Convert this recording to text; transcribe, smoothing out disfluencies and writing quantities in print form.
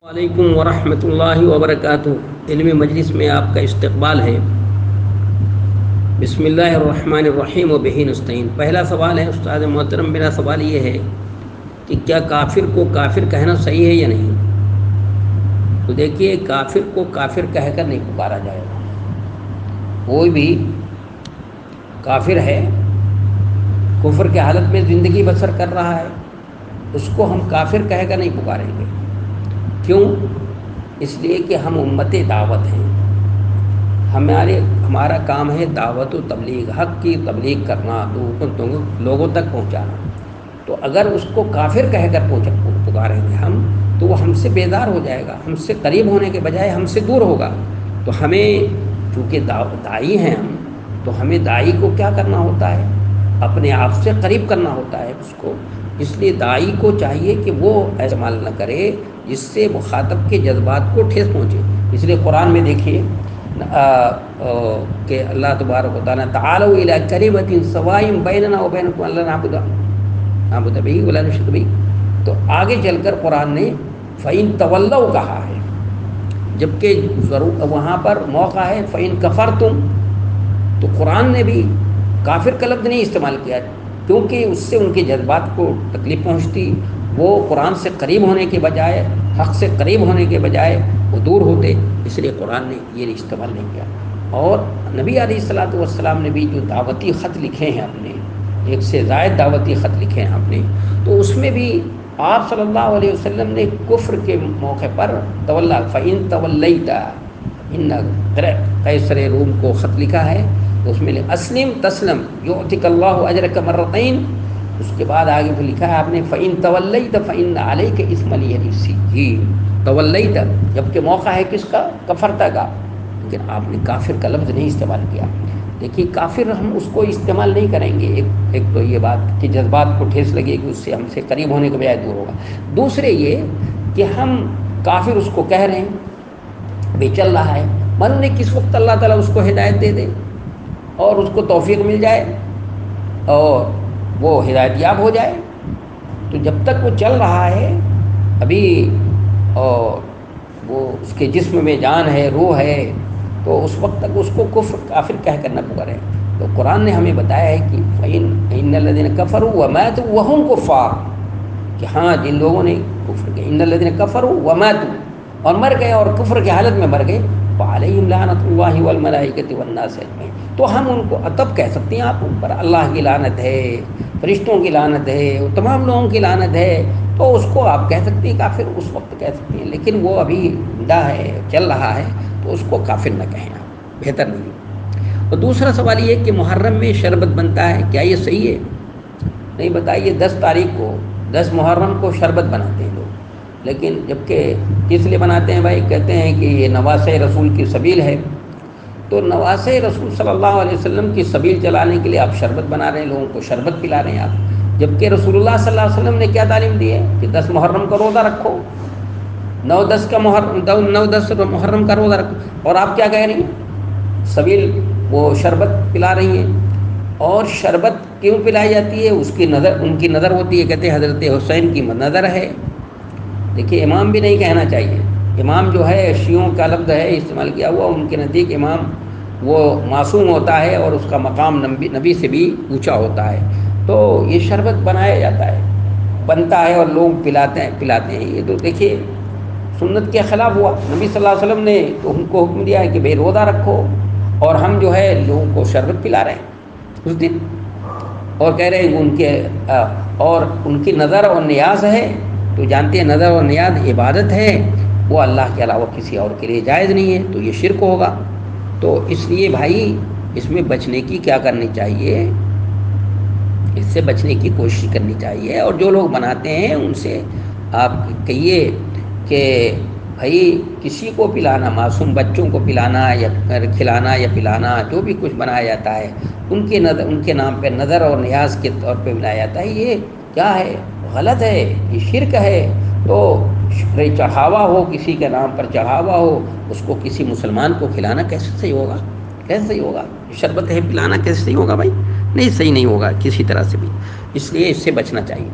وعلیکم ورحمۃ اللہ وبرکاتہ۔ علمی مجلس میں آپ کا استقبال ہے۔ بسم اللہ الرحمن الرحیم و بہ نستعین۔ پہلا سوال ہے استاد محترم، میرا سوال یہ ہے کہ کیا کافر کو کافر کہنا صحیح ہے یا نہیں؟ تو دیکھیے، کافر کو کافر کہہ کر نہیں پکارا جائے گا۔ کوئی بھی کافر ہے، کفر کی حالت میں زندگی بسر کر رہا ہے، اس کو ہم کافر کہہ کر نہیں پکاریں گے۔ کیوں؟ اس لیے کہ ہم امت دعوت ہیں، ہمارا کام ہے دعوت و تبلیغ، حق کی تبلیغ کرنا، لوگوں تک پہنچانا۔ تو اگر اس کو کافر کہہ کر پکاریں گے ہم، تو وہ ہم سے بیزار ہو جائے گا، ہم سے قریب ہونے کے بجائے ہم سے دور ہوگا۔ تو ہمیں چونکہ داعی ہیں ہم، تو ہمیں داعی کو کیا کرنا ہوتا ہے؟ اپنے آپ سے قریب کرنا ہوتا ہے اس کو۔ اس لیے داعی کو چاہیے کہ وہ استعمال نہ کرے جس سے مخاطب کے جذبات کو ٹھیس پہنچے۔ اس لیے قرآن میں دیکھیے کہ اللہ تبارک و تعالیٰ تعالوا الی کلمۃ سواء بیننا وبینکم الا نعبد بہ ولا نشرک بہ، تو آگے چل کر قرآن نے فإن تولوا کہا ہے، جبکہ وہاں پر موقع ہے فإن کفرتم، تو قرآن نے بھی کافر کا لفظ نہیں استعمال کیا، کیونکہ اس سے ان کے جذبات کو تکلیف پہنچتی، وہ قرآن سے قریب ہونے کے بجائے، حق سے قریب ہونے کے بجائے وہ دور ہوتے۔ اس لیے قرآن نے یہ استعمال نہیں کیا۔ اور نبی علیہ الصلوۃ والسلام نے بھی جو دعوتی خط لکھے ہیں اپنے، ایک سے زائد دعوتی خط لکھے ہیں اپنے، تو اس میں بھی آپ صلی اللہ علیہ وسلم نے کفر کے موقع پر تولا فإن تولیت، ان قیصر روم کو خط لکھا ہے، تو اس میں اسلم تسلم یؤتک اللہ اجرک مرتین، اس کے بعد آگے پھر لکھا ہے آپ نے فإن تولیت فإن علیک اسم السجین، تولیت جبکہ موقع ہے کس کا؟ کفرتا کا، لیکن آپ نے کافر کا لفظ نہیں استعمال کیا۔ دیکھیے، کافر ہم اس کو استعمال نہیں کریں گے، ایک تو یہ بات کہ جذبات کو ٹھیس لگے گی، اس سے ہم سے قریب ہونے کے بجائے دور ہوگا۔ دوسرے یہ کہ ہم کافر اس کو کہہ رہے ہیں، بے چل رہا ہے، معلوم نہیں کس وقت اللہ تعالیٰ اس کو ہدایت دے دے اور اس کو توفیق مل جائے اور وہ ہدایت یاب ہو جائے۔ تو جب تک وہ چل رہا ہے ابھی اور وہ اس کے جسم میں جان ہے، روح ہے، تو اس وقت تک اس کو کافر کہہ کر نہ پکاریں۔ تو قرآن نے ہمیں بتایا ہے کہ ان الذین کفروا وماتوا وهم کفار، کہ ہاں جن لوگوں نے کفر کیا، ان الذین کفروا وماتوا، اور مر گئے اور کفر کی حالت میں مر گئے، فعلیہم لعنۃ اللہ والملائکۃ والناس اجمعین، تو ہم ان کو تب کہہ سکتے ہیں آپ ان پر اللہ کی لعنت ہے، فرشتوں کی لعنت ہے، تمام لوگوں کی لعنت ہے، تو اس کو آپ کہہ سکتے ہیں کافر، اس وقت کہہ سکتے ہیں، لیکن وہ ابھی زندہ ہے، چل رہا ہے، تو اس کو کافر نہ کہیں آپ، بہتر نہیں۔ اور دوسرا سوال یہ کہ محرم میں شربت بنتا ہے، کیا یہ صحیح ہے؟ نہیں، بتائیے 10 تاریخ کو، 10 محرم کو شربت بناتے ہیں لوگ، لیکن جبکہ کس لیے بناتے ہیں بھائی؟ کہتے ہیں کہ یہ نواسہ رسول کی سبیل ہے، تو نواسہ رسول صلی اللہ علیہ وسلم کی سبیل چلانے کے لیے آپ شربت بنا رہے ہیں، لوگوں کو شربت پلا رہے ہیں آپ، جبکہ رسول اللہ صلی اللہ علیہ وسلم نے کیا تعلیم دی ہے کہ 10 محرم کا روزہ رکھو، 9-10 محرم کا روزہ رکھو، اور آپ کیا کہہ رہی ہیں؟ سبیل وہ شربت پلا رہی ہیں۔ اور شربت کیوں پلائی جاتی ہے؟ اس کی نظر، ان کی نظر ہوتی ہے، کہتے ہیں حضرت حسین کی نظر ہے۔ دیکھیے، امام بھی نہیں کہنا چاہیے، امام جو ہے شیعوں کا لفظ ہے استعمال کیا ہوا، ان کے نزدیک امام وہ معصوم ہوتا ہے اور اس کا مقام نبی سے بھی اونچا ہوتا ہے۔ تو یہ شربت بنایا جاتا ہے، بنتا ہے اور لوگ پلاتے ہیں، یہ تو دیکھیے سنت کے خلاف ہوا۔ نبی صلی اللہ علیہ وسلم نے تو ان کو حکم دیا ہے کہ بے روزہ رکھو، اور ہم جو ہے لوگوں کو شربت پلا رہے ہیں اس دن، اور کہہ رہے ہیں ان کی نظر اور نیاز ہے، تو جانتے ہیں نظر اور نیاز عبادت ہے، وہ اللہ کے علاوہ کسی اور کے لیے جائز نہیں ہے، تو یہ شرک ہوگا۔ تو اس لیے بھائی اس میں بچنے کی کیا کرنی چاہیے؟ اس سے بچنے کی کوشش کرنی چاہیے، اور جو لوگ بناتے ہیں ان سے آپ کہیے کہ بھائی کسی کو پلانا، معصوم بچوں کو پلانا یا کھلانا یا پلانا، جو بھی کچھ بنایا جاتا ہے ان کے نام پہ نظر اور نیاز کے طور پہ بنایا جاتا ہے، یہ کیا ہے؟ غلط ہے، یہ شرک ہے۔ تو چڑھاوا ہو، کسی کے نام پر چڑھاوا ہو، اس کو کسی مسلمان کو کھلانا کیسے صحیح ہوگا؟ کیسے صحیح ہوگا؟ شربت ہے پلانا کیسے صحیح ہوگا بھائی؟ نہیں، صحیح نہیں ہوگا کسی طرح سے بھی، اس لیے اس سے بچنا چاہیے۔